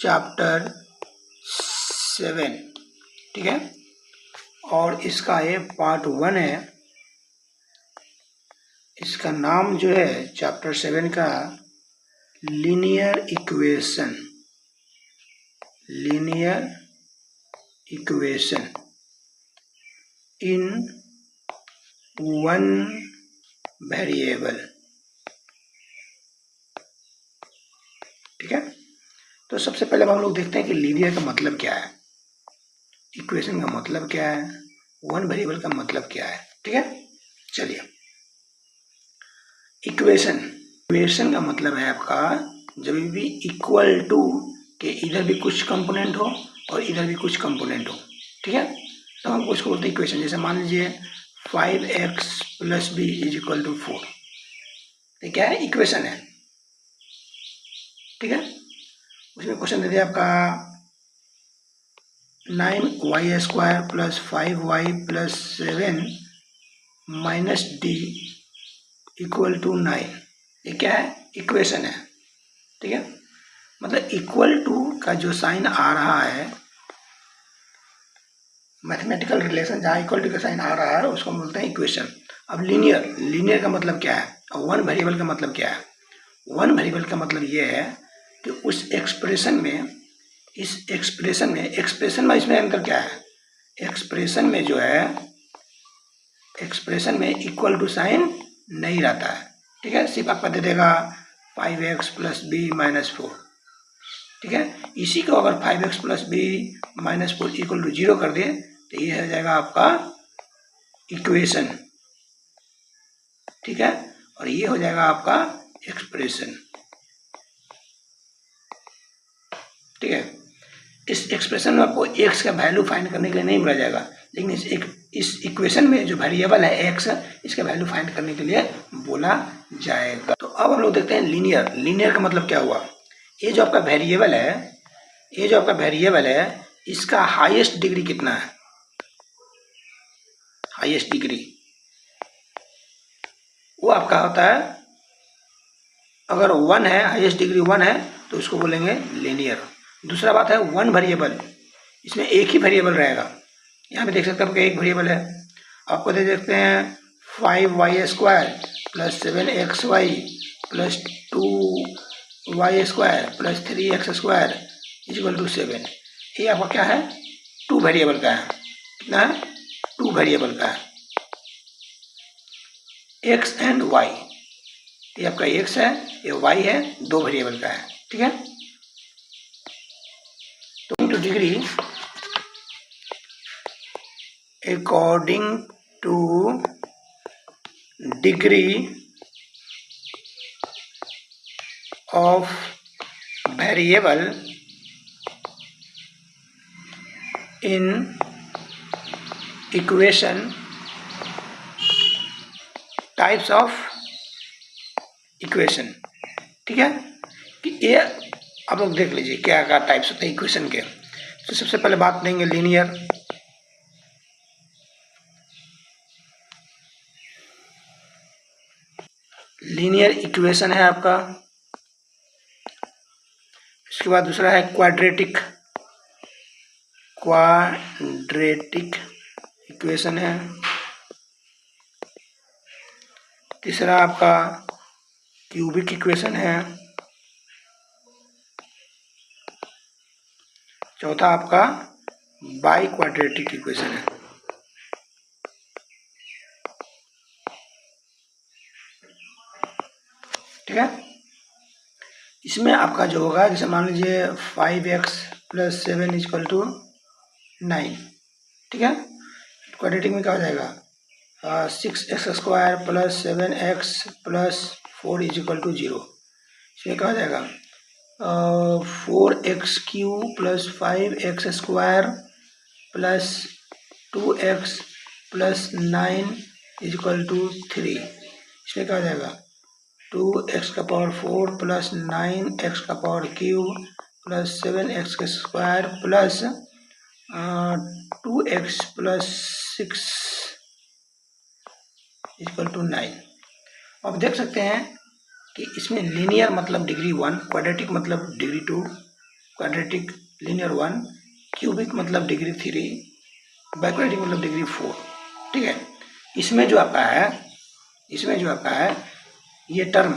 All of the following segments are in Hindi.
चैप्टर 7, ठीक है। और इसका ये पार्ट 1 है। इसका नाम जो है चैप्टर 7 का linear equation in one variable, ठीक है। तो सबसे पहले हम लोग देखते हैं कि लीनियर का मतलब क्या है, इक्वेशन का मतलब क्या है, वन वेरिएबल का मतलब क्या है, ठीक है। चलिए, इक्वेशन का मतलब है आपका जब भी इक्वल टू के इधर भी कुछ कंपोनेंट हो और इधर भी कुछ कंपोनेंट हो, ठीक है। तो हम उसको बोलते हैं इक्वेशन। जैसे मान लीजिए 5x + b = 4, ये क्या है, इक्वेशन है, ठीक है। उसमें क्वेश्चन दे दिया आपका 9y² + 5y + 7 - d = 9, ये क्या है, इक्वेशन है, ठीक है। मतलब इक्वल टू का जो साइन आ रहा है, मैथमेटिकल रिलेशन जहाँ इक्वल टू का साइन आ रहा है उसको बोलते हैं इक्वेशन। अब लीनियर का मतलब क्या है, और वन वेरिएबल का मतलब क्या है। वन वेरिएबल का मतलब ये है कि उस एक्सप्रेशन में, इस एक्सप्रेशन में इसमें अंतर क्या है, एक्सप्रेशन में जो है, एक्सप्रेशन में इक्वल टू साइन नहीं रहता है, ठीक है। सिर्फ आपका दे देगा 5x + b - 4, ठीक है। इसी को अगर 5x + b - 4 = 0 कर दे तो ये हो जाएगा आपका इक्वेशन, ठीक है। और ये हो जाएगा आपका एक्सप्रेशन, ठीक है। इस एक्सप्रेशन में आपको x का वैल्यू फाइंड करने के लिए नहीं बोला जाएगा, लेकिन इस इक्वेशन में जो वेरिएबल है x, इसका वैल्यू फाइंड करने के लिए बोला जाएगा। तो अब हम लोग देखते हैं लीनियर का मतलब क्या हुआ। ये जो आपका वेरिएबल है, इसका हाईएस्ट डिग्री कितना है, हाईएस्ट डिग्री वो आपका होता है, अगर 1 है, हाईएस्ट डिग्री 1 है तो उसको बोलेंगे लीनियर। दूसरा बात है वन वेरिएबल, इसमें एक ही वेरिएबल रहेगा। यहाँ पे देख सकते हैं आपका एक वेरिएबल है, आपको दे देखते हैं 5y² + 7xy + 2y² + 3x² = 7। ये आपका क्या है, 2 वेरिएबल का है। कितना है, 2 वेरिएबल का है, x एंड y। ये आपका x है, ये y है, 2 वेरिएबल का है, ठीक है। तो two degree, according two degree of variable in equation, types of equation, ठीक है। कि ये आप लोग देख लीजिए क्या क्या टाइप्स होते हैं इक्वेशन के। तो सबसे पहले बात करेंगे लीनियर इक्वेशन है आपका। इसके बाद दूसरा है क्वाड्रेटिक इक्वेशन है। तीसरा आपका क्यूबिक इक्वेशन है। चौथा आपका बाई क्वाड्रेटिक इक्वेशन है, ठीक है। इसमें आपका जो होगा, जैसे मान लीजिए 5x + 7 = 9, ठीक है। क्वाड्रेटिक में क्या हो जाएगा, 6x² + 7x + 4 = 0। इसमें क्या हो जाएगा, 4x³ + 5x² + 2x + 9 = 3। इसमें क्या हो जाएगा, 2x⁴ + 9x³ + 7x² + 2x + 6 = 9। अब देख सकते हैं कि इसमें लीनियर मतलब डिग्री 1, क्वाड्रेटिक मतलब डिग्री 2, क्वाड्रेटिक लीनियर 1, क्यूबिक मतलब डिग्री 3, बाइक्वाड्रेटिक मतलब डिग्री 4। ठीक है, इसमें जो आपका है ये टर्म,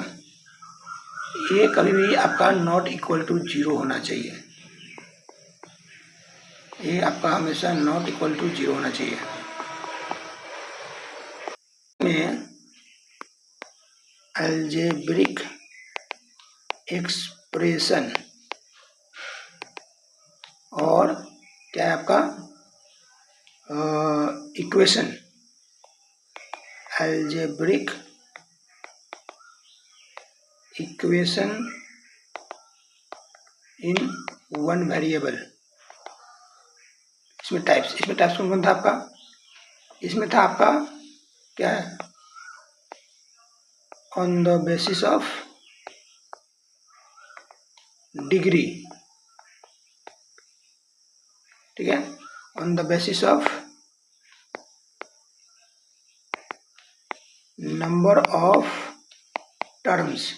ये कभी भी आपका नॉट इक्वल टू 0 होना चाहिए। ये आपका हमेशा नॉट इक्वल टू 0 होना चाहिए। में अलजेब्रिक एक्सप्रेशन और क्या है आपका equation, algebraic equation in one variable. इसमें टाइप्स कौन था आपका? इसमें था आपका क्या है, on the basis of degree. ठीक है, on the basis of number of terms.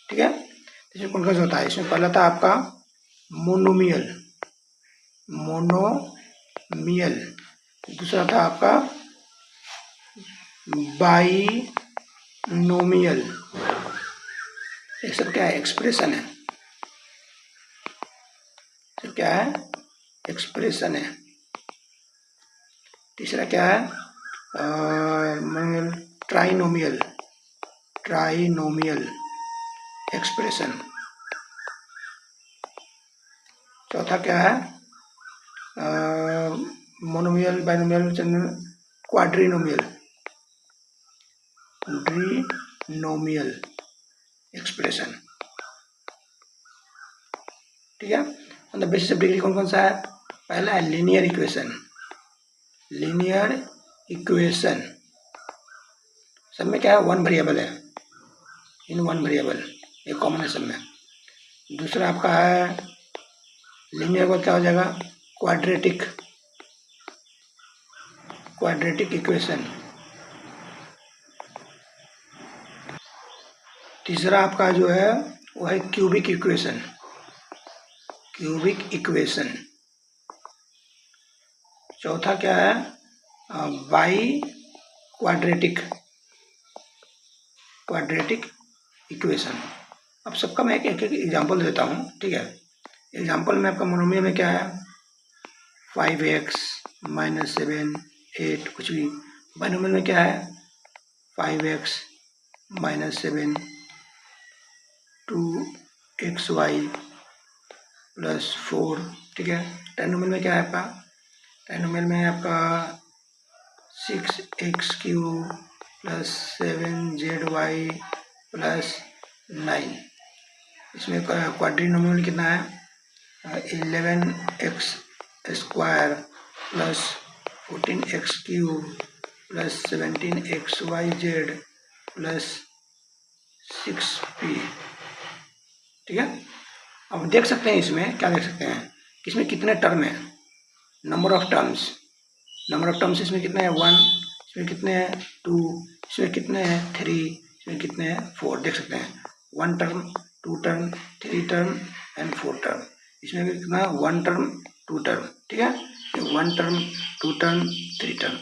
ठीक है, इसमें कौन कौन सा होता है? इसमें पहला था आपका मोनोमियल, दूसरा था आपका बाइनोमियल, ये सब क्या है? एक्सप्रेशन है। तो क्या है? एक्सप्रेशन है। तीसरा क्या है? Trinomial expression. चौथा क्या है? Monomial, binomial, quadrinomial expression. ठीक है, on the basis of degree कौन कौन सा है? पहला है लीनियर इक्वेशन, सब में क्या है? वन वेरिएबल है, इन वन वेरिएबल, ये कॉमन है सब में। दूसरा आपका है लीनियर का क्या हो जाएगा? Quadratic equation. तीसरा आपका जो है वो है क्यूबिक इक्वेशन। चौथा क्या है? By quadratic equation. अब सबका मैं एक एग्जांपल देता हूँ। ठीक है, एग्जांपल में आपका मोनोमियल में क्या है? 5x - 7 8 कुछ भी। बाइनोमियल में क्या है? 5x - 7 2xy + 4। ठीक है, ट्राइनोमियल में क्या है आपका? ट्राइनोमियल में आपका 6x³ + 7zy + 9। इसमें क्वाड्रिनोमियल कितना है? 11x² + 14x³ + 17xyz + 6p। ठीक है, अब देख सकते हैं इसमें क्या देख सकते हैं कि इसमें कितने टर्म है? नंबर ऑफ टर्म्स इसमें कितने हैं? 1, इसमें कितने हैं? 2, इसमें कितने हैं? 3, इसमें कितने हैं? 4। देख सकते हैं 1 term, 2 term, 3 term and 4 term. इसमें भी कितना? 1 टर्म, 2 टर्म। ठीक है, 1 टर्म, 2 टर्म, 3 टर्म।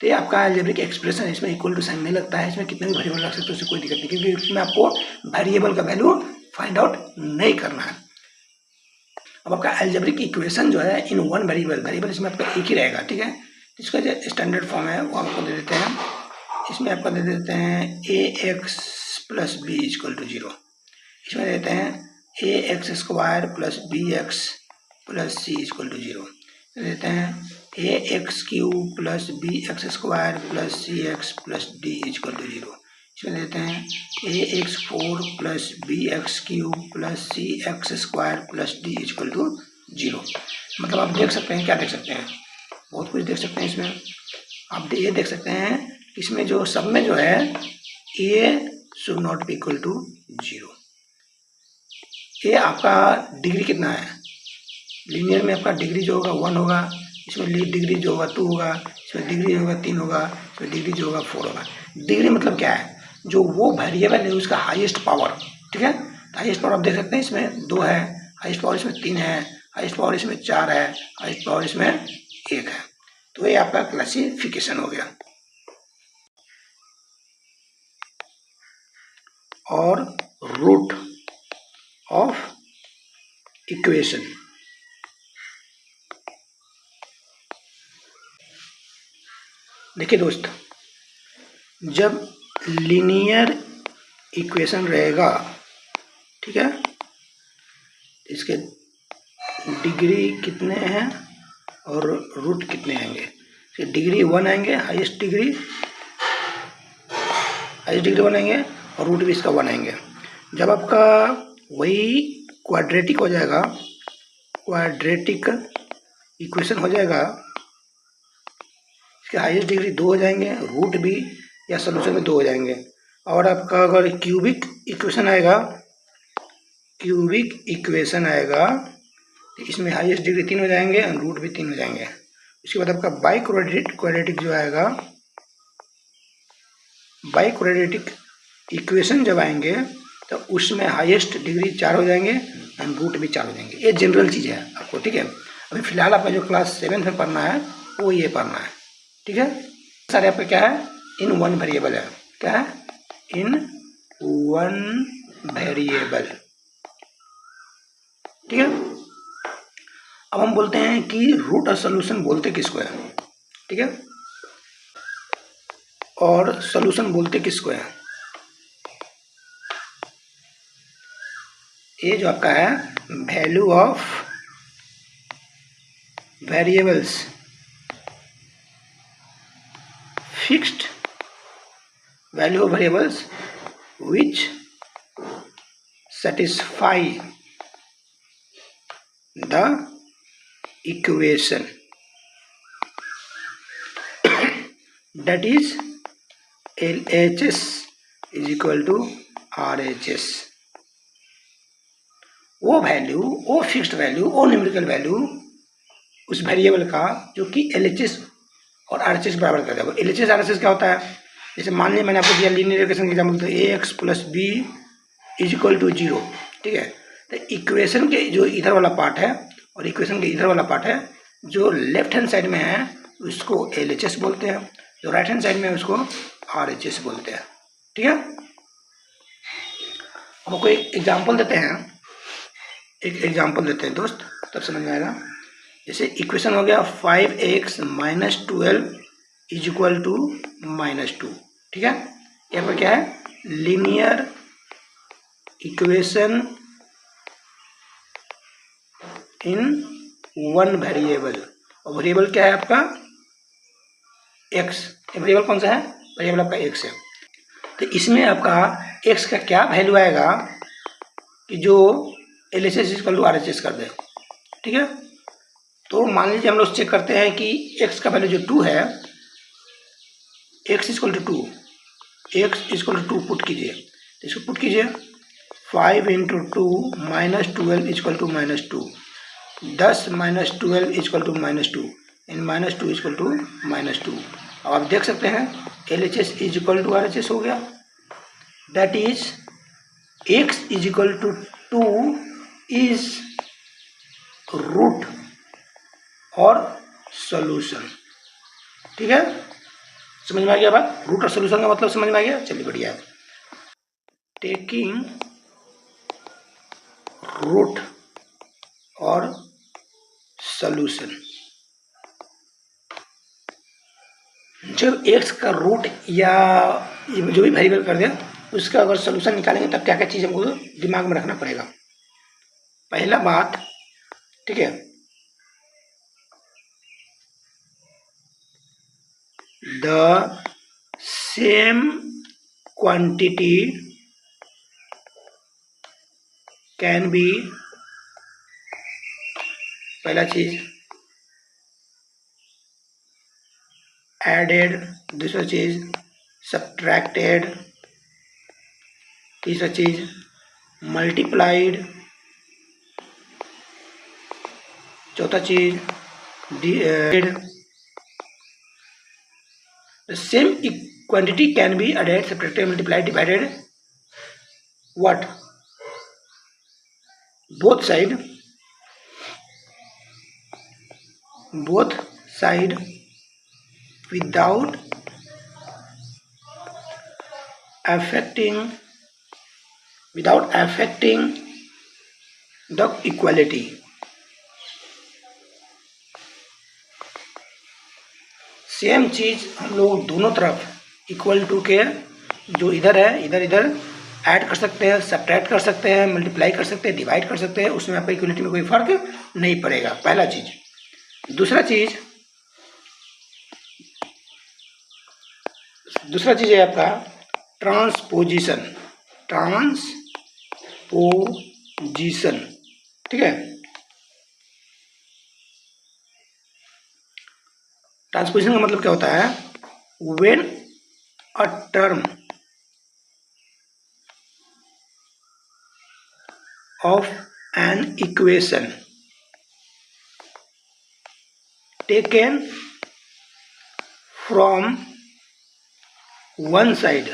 तो ये आपका अलजेब्रिक एक्सप्रेशन, इसमें इक्वल टू साइन नहीं लगता है। इसमें कितने भी वेरिएबल रख सकते हो, उससे कोई दिक्कत नहीं, क्योंकि इसमें आपको वेरिएबल का वैल्यू फाइंड आउट नहीं करना है। अब आपका अलजेब्रिक इक्वेशन जो है इन वन वेरिएबल इसमें आपका एक ही रहेगा। ठीक है, इसका जो स्टैंडर्ड फॉर्म है वो आपको दे देते हैं। इसमें आपका दे देते हैं ax + b = 0। इसमें देते हैं ax² + bx + c = 0। देते हैं ax³ + bx² + cx + d = 0। इसमें देते हैं ax4 + bx³ + cx² + d = 0। मतलब आप देख सकते हैं, क्या देख सकते हैं? बहुत कुछ देख सकते हैं इसमें। आप ये देख सकते हैं इसमें जो सब में जो है a should not be equal to 0। ये आपका डिग्री कितना है? लीनियर में आपका डिग्री जो होगा 1 होगा, इसमें डिग्री जो होगा 2 होगा, इसमें डिग्री होगा 3 होगा, इसमें डिग्री जो होगा 4 होगा। डिग्री मतलब क्या है? जो वो वेरिएबल है उसका हाईएस्ट पावर। ठीक है, हाईएस्ट पावर आप देख सकते हैं इसमें 2 है, हाईएस्ट पावर इसमें 3 है, हाईएस्ट पावर इसमें 4 है, हाईएस्ट पावर इसमें 1 है। तो ये आपका क्लासिफिकेशन हो गया। और रूट ऑफ इक्वेशन, देखिए दोस्त, जब लीनियर इक्वेशन रहेगा, ठीक है, इसके डिग्री कितने हैं और रूट कितने आएंगे। डिग्री 1 आएंगे, हाईएस्ट डिग्री 1 आएंगे और रूट भी इसका 1 आएंगे। जब आपका वही क्वाड्रेटिक हो जाएगा, क्वाड्रेटिक इक्वेशन हो जाएगा, इसके हाईएस्ट डिग्री 2 हो जाएंगे, रूट भी या सोल्यूशन में 2 हो जाएंगे। और आपका अगर क्यूबिक इक्वेशन आएगा, तो इसमें हाईएस्ट डिग्री 3 हो जाएंगे और रूट भी 3 हो जाएंगे। उसके बाद आपका बाई क्वाड्रेटिक जो आएगा, बाई क्वाड्रेटिक इक्वेशन जब आएंगे तो उसमें हाईएस्ट डिग्री 4 हो जाएंगे एंड रूट भी 4 हो जाएंगे। ये जनरल चीज़ है आपको, ठीक है। अभी फिलहाल आपका जो क्लास 7 में पढ़ना है वो ये पढ़ना है, ठीक है। सारे आपका क्या है, इन वन वेरिएबल है, क्या है, इन वन वेरिएबल, ठीक है। अब हम बोलते हैं कि रूट और सोल्यूशन बोलते किसको है, ठीक है, और सोल्यूशन बोलते किसको है। ये जो आपका है value of variables, fixed value of variables which satisfy the equation that is LHS is equal to RHS। वो वैल्यू, वो फिक्स्ड वैल्यू, वो न्यूमेरिकल वैल्यू उस वेरिएबल का जो कि LHS और RHS बराबर कर देगा। LHS RHS क्या होता है, जैसे मान लीजिए मैंने आपको दिया लीनियर इक्वेशन का एग्जाम्पल, तो ax plus B is equal to 0, ठीक है। तो इक्वेशन के जो इधर वाला पार्ट है और इक्वेशन के इधर वाला पार्ट है, जो लेफ्ट हैंड साइड में है उसको LHS बोलते हैं, जो राइट हैंड साइड में है उसको RHS बोलते हैं, ठीक है। हम कोई एग्जाम्पल देते हैं, एक एग्जाम्पल देते हैं दोस्त, तब समझ में आएगा। जैसे इक्वेशन हो गया 5x minus 12 is equal to -2, ठीक है। यहाँ पर क्या है, linear equation in one variable, और वेरिएबल क्या है आपका x। वेरिएबल कौन सा है, वेरिएबल आपका x है। तो इसमें आपका x का क्या वैल्यू आएगा कि जो LHS इक्वल टू RHS कर दे, ठीक है। तो मान लीजिए हम लोग चेक करते हैं कि x का वैल्यू जो 2 है, x equal to 2, x equal to 2 put कीजिए, तो इसको पुट कीजिए 5 into 2 minus 12 equal to -2, 10 minus 12 equal to -2 in -2 equal to -2। अब आप देख सकते हैं LHS is equal to RHS हो गया, that is x is equal to 2 is root और सोल्यूशन, ठीक है। समझ में आ गया बात, रूट और सोल्यूशन का मतलब समझ में आ गया, चलिए बढ़िया है। टेकिंग रूट और सोल्यूशन, जब x का रूट या जो भी वेरिएबल कर दे उसका अगर सोल्यूशन निकालेंगे तब क्या क्या चीज़ हमको दिमाग में रखना पड़ेगा। पहला बात, ठीक है, the same quantity can be, पहला चीज एडेड, दूसरा चीज सब्ट्रैक्टेड, तीसरा चीज मल्टीप्लाइड, चौथा चीज divided. The same quantity can be added, subtracted, multiplied, divided. What? Both side both side without affecting the equality. Same चीज हम लोग दोनों तरफ इक्वल टू के जो इधर है इधर ऐड कर सकते हैं, सब्ट्रैक्ट कर सकते हैं, मल्टीप्लाई कर सकते हैं, डिवाइड कर सकते हैं, उसमें आपका इक्वलिटी में कोई फर्क नहीं पड़ेगा। पहला चीज। दूसरा चीज है आपका ट्रांसपोजिशन। ठीक है। ट्रांसपोजिशन का मतलब क्या होता है? When a term of an equation taken from one side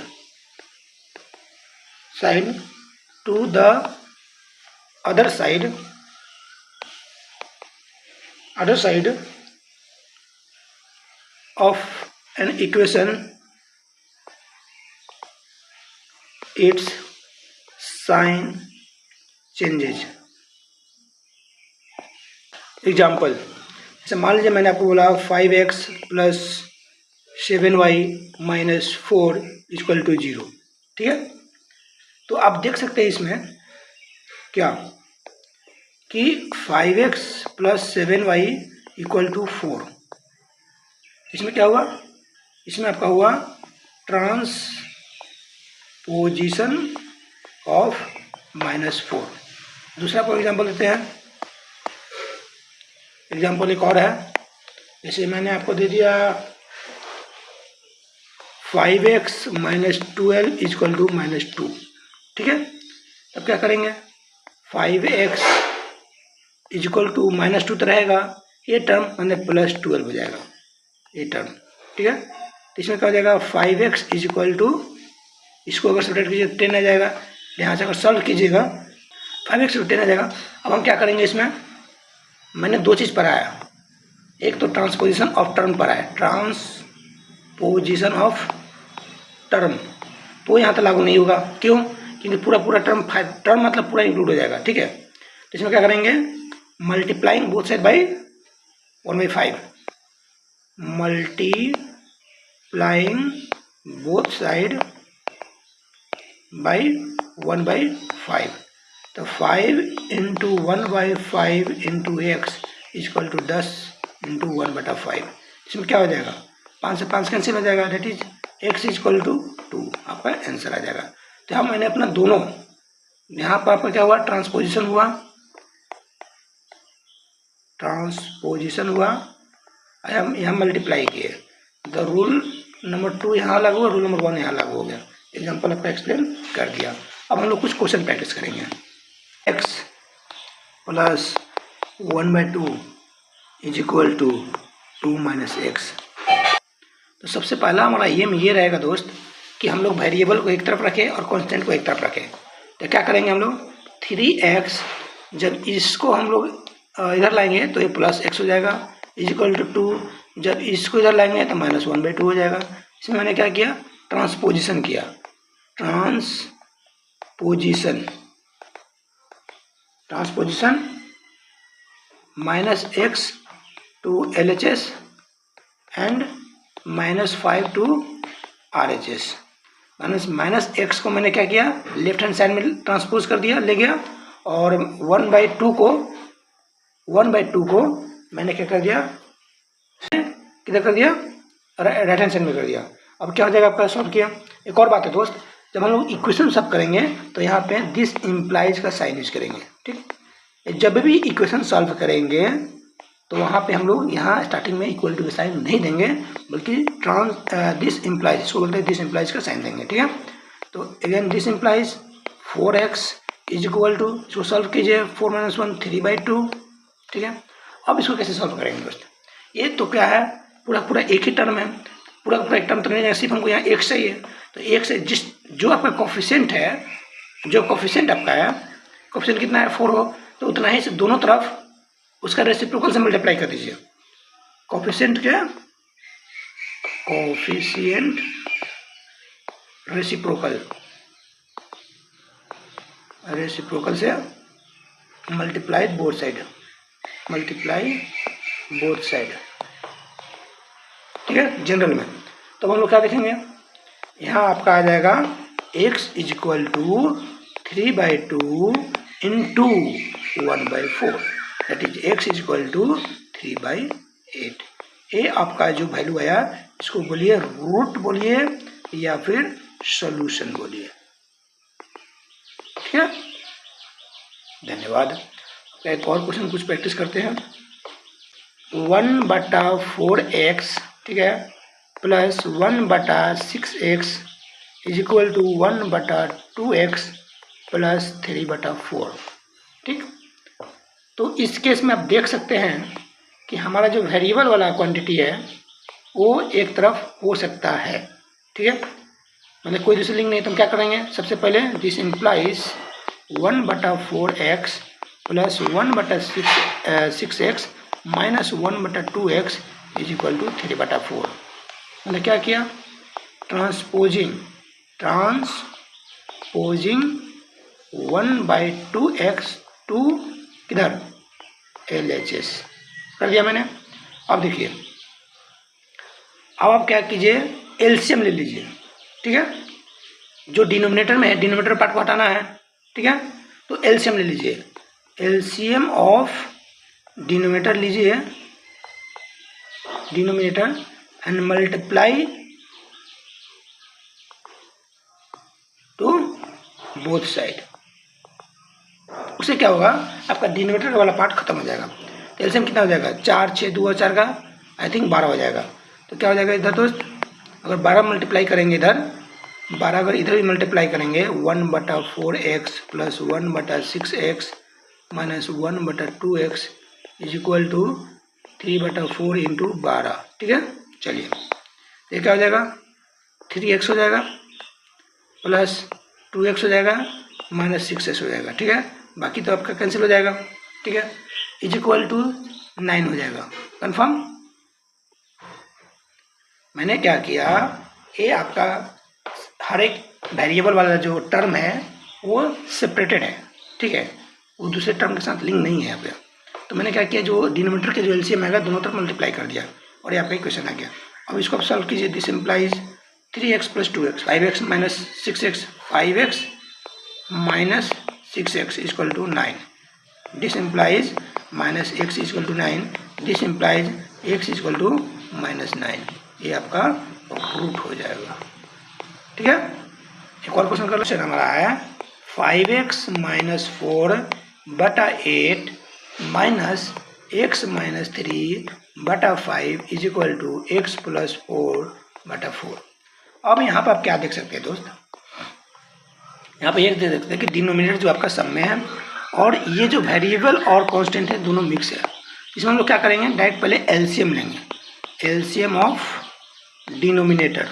to the other side of an equation, its sign changes. Example, जैसे मान लीजिए मैंने आपको बोला 5x plus 7y minus 4 equal to 0। ठीक है। तो आप देख सकते हैं इसमें क्या कि 5x plus 7y equal to 4। इसमें क्या हुआ? इसमें आपका हुआ ट्रांसपोजिशन ऑफ -4। दूसरा कोई एग्जाम्पल देते हैं। एग्जाम्पल एक और है, जैसे मैंने आपको दे दिया 5x माइनस 12 इक्वल टू -2। ठीक है। तब क्या करेंगे? 5x इक्वल टू -2 तो रहेगा, ये टर्म मैंने +12 हो जाएगा ये टर्म। ठीक है। तो इसमें क्या हो जाएगा? 5x इक्वल टू, इसको अगर सब्ट्रैक्ट कीजिए 10 आ जाएगा। यहाँ से अगर सॉल्व कीजिएगा 5x टू 10 आ जाएगा। अब हम क्या करेंगे? इसमें मैंने दो चीज़ पढ़ाया, एक तो ट्रांसपोजिशन ऑफ टर्म पढ़ाया, ट्रांसपोजिशन ऑफ टर्म, तो यहाँ तो लागू नहीं होगा। क्यों? क्योंकि पूरा टर्म मतलब पूरा इंक्लूड हो जाएगा। ठीक है। तो इसमें क्या करेंगे? Multiplying both side by 1/5, multiplying both side by 1/5। तो 5 into 1/5 into x equal to 10 into 1/5। इसमें क्या हो जाएगा? 5 से 5 कैंसिल हो जाएगा, that is x equal to 2। आपका आंसर आ जाएगा। तो हम मैंने अपना दोनों, यहाँ पर आपका क्या हुआ? ट्रांसपोजिशन हुआ, हम यहाँ मल्टीप्लाई किए। द रूल नंबर 2 यहाँ लागू हुआ, रूल नंबर 1 यहाँ लागू हो गया। एग्जाम्पल आपका एक्सप्लेन कर दिया। अब हम लोग कुछ क्वेश्चन प्रैक्टिस करेंगे। x plus 1/2 is equal to 2 minus x. तो सबसे पहला हमारा एम ये रहेगा दोस्त कि हम लोग वेरिएबल को एक तरफ रखें और कांस्टेंट को एक तरफ रखें। तो क्या करेंगे हम लोग? 3x, जब इसको हम लोग इधर लाएंगे तो ये प्लस x हो जाएगा, इज इक्वल टू 2। जब इसको इधर लाएंगे तो -1/2 हो जाएगा। इसमें मैंने क्या किया? ट्रांसपोजिशन किया। Transposition -x to LHS and -5 to RHS। -x को मैंने क्या किया? लेफ्ट हैंड साइड में ट्रांसपोज कर दिया, ले गया, और 1/2 को मैंने क्या कर दिया? किधर कर दिया? राइट हैंड साइड में कर दिया। अब क्या हो जाएगा आपका? सॉल्व किया। एक और बात है दोस्त, जब हम लोग इक्वेशन सब करेंगे तो यहाँ पे दिस इम्प्लाइज का साइन यूज करेंगे। ठीक। जब भी इक्वेशन सॉल्व करेंगे तो वहाँ पे हम लोग यहाँ स्टार्टिंग में इक्वल टू का साइन नहीं देंगे, बल्कि दिस इम्प्लाइज, इसको बोलते हैं दिस इम्प्लाइज का साइन देंगे। ठीक है। तो again this implies 4x is equal to, इसको सॉल्व कीजिए, 4 - 1 3/2। ठीक है। अब इसको कैसे सॉल्व करेंगे दोस्त? ये तो क्या है? पूरा एक ही टर्म है, पूरा एक टर्म तो नहीं है, सिर्फ हमको यहाँ x चाहिए। तो x से जो आपका कोफिशिएंट है, जो कोफिशिएंट आपका है, कोफिशिएंट कितना है? 4 हो, तो उतना ही से दोनों तरफ उसका रेसिप्रोकल से मल्टीप्लाई कर दीजिए। कोफिशिएंट क्या, कोफिशिएंट रेसिप्रोकल से मल्टीप्लाई बोथ साइड, ठीक है, जनरल में। तो हम लोग क्या देखेंगे, यहाँ आपका आ जाएगा x equal to 3/2 into 1/4, that is x equal to 3/8। ये आपका जो वैल्यू आया इसको बोलिए रूट बोलिए या फिर सॉल्यूशन बोलिए, ठीक है। धन्यवाद। एक और क्वेश्चन कुछ प्रैक्टिस करते हैं। 1/4x, ठीक है, plus 1/6x is equal to 1/2x plus 3/4, ठीक। तो इस केस में आप देख सकते हैं कि हमारा जो वेरिएबल वाला क्वांटिटी है वो एक तरफ हो सकता है, ठीक है, मतलब कोई दूसरी लिंक नहीं। तो हम क्या करेंगे, सबसे पहले this implies 1/4x plus 1/6x minus 1/2x is equal to 3/4। मतलब क्या किया, ट्रांसपोजिंग 1/2x टू किधर, LHS कर दिया मैंने। अब देखिए, अब आप क्या कीजिए, एलसीएम ले लीजिए, ठीक है। जो डिनोमिनेटर में है, डिनोमिनेटर पार्ट को हटाना है, ठीक है। तो एलसीएम ले लीजिए, एलसीएम ऑफ डिनोमिनेटर लीजिए, denominator and multiply two both side. उससे क्या होगा, आपका डिनोमिनेटर वाला पार्ट खत्म हो जाएगा। तो एलसीएम कितना हो जाएगा, 4 6 2 और 4 का आई थिंक 12 हो जाएगा। तो क्या हो जाएगा इधर दोस्त, अगर 12 मल्टीप्लाई करेंगे इधर, 12 अगर इधर भी मल्टीप्लाई करेंगे 1/4x plus 1/6x minus 1/2x is equal to 3/4 into 12, ठीक है। चलिए ये क्या हो जाएगा, 3x हो जाएगा प्लस 2x हो जाएगा माइनस 6x हो जाएगा, ठीक है। बाकी तो आपका कैंसिल हो जाएगा, ठीक है, इज इक्वल टू 9 हो जाएगा। कंफर्म। मैंने क्या किया, ये आपका हर एक वेरिएबल वाला जो टर्म है वो सेपरेटेड है, ठीक है, वो दूसरे टर्म के साथ लिंक नहीं है यहाँ पे। तो मैंने क्या किया, जो डिनोमिनेटर के जो एलसीएम आएगा दोनों तरफ मल्टीप्लाई कर दिया और ये आपका इक्वेशन आ गया। अब इसको आप सॉल्व कीजिए, this implies 3x plus 2x 5x minus 6x 5x minus 6x equal to 9, this implies minus x equal to 9, this implies x equal to minus 9। ये आपका रूट हो जाएगा, ठीक है। एक और क्वेश्चन कर लो, हमारा आया 5x minus 4/8 minus x minus 3/5 is equal to x plus 4/4। अब यहाँ पर आप क्या देख सकते हैं दोस्त, यहाँ पे एक देख सकते हैं कि डिनोमिनेटर जो आपका सम में है और ये जो वेरिएबल और कांस्टेंट है दोनों मिक्स है। इसमें हम लोग क्या करेंगे, डायरेक्ट पहले एलसीएम लेंगे, एलसीएम ऑफ डिनोमिनेटर,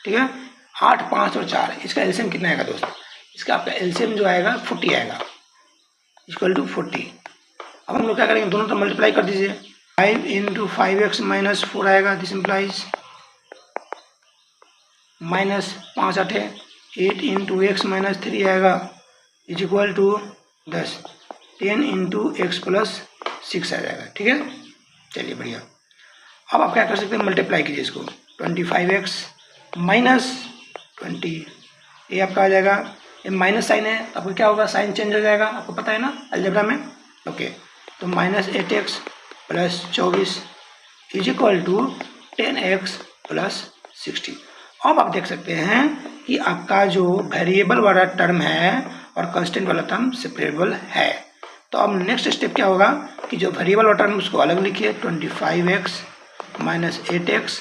ठीक है। 8 5 और 4, इसका एलसीएम कितना आएगा दोस्त, इसका आपका एलसीएम जो आएगा 40 आएगा, इक्वल टू 40। अब हम लोग क्या करेंगे, दोनों तरफ मल्टीप्लाई कर दीजिए, 5 इंटू 5x माइनस 4 आएगा, this implies minus 5 8 8 into x minus 3 आएगा is equal to 10 into x plus 6 आ जाएगा, ठीक है। चलिए बढ़िया। अब आप क्या कर सकते हैं, मल्टीप्लाई कीजिए इसको, 25x माइनस 20, ये आपका आ जाएगा, ये माइनस साइन है तो आपको क्या होगा, साइन चेंज हो जाएगा, आपको पता है ना अलजेब्रा में, ओके। तो minus 8x plus 24 is equal to 10x plus 60। अब आप देख सकते हैं कि आपका जो वेरिएबल वाला टर्म है और कांस्टेंट वाला टर्म सेपरेबल है। तो अब नेक्स्ट स्टेप क्या होगा कि जो वेरिएबल वाला टर्म उसको अलग लिखिए, 25x minus 8x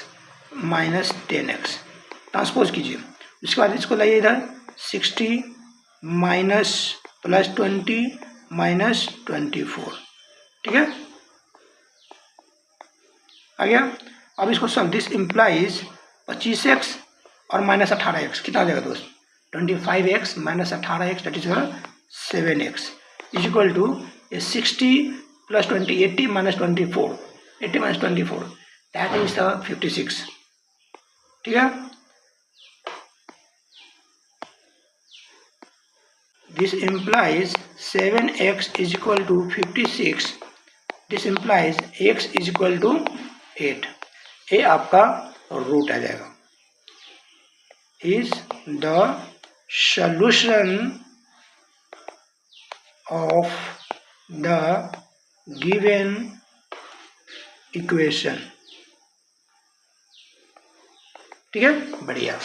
minus 10x transpose कीजिए। उसके बाद इसको लाइए इधर, 60 माइनस प्लस 20 माइनस 24, ठीक है, आ गया। अब इसको सब, दिस इम्प्लाइज 25x और माइनस 18x कितना आ जाएगा दोस्त, 25x minus 18x that is 7x। Is equal to 60 plus 20, 80 minus 24, 80 minus 24, that is the 56। ठीक है, this implies 7x is equal to 56, this implies x is equal to 8। ये आपका रूट आ जाएगा। Is the solution of the given equation. ठीक है, बढ़िया।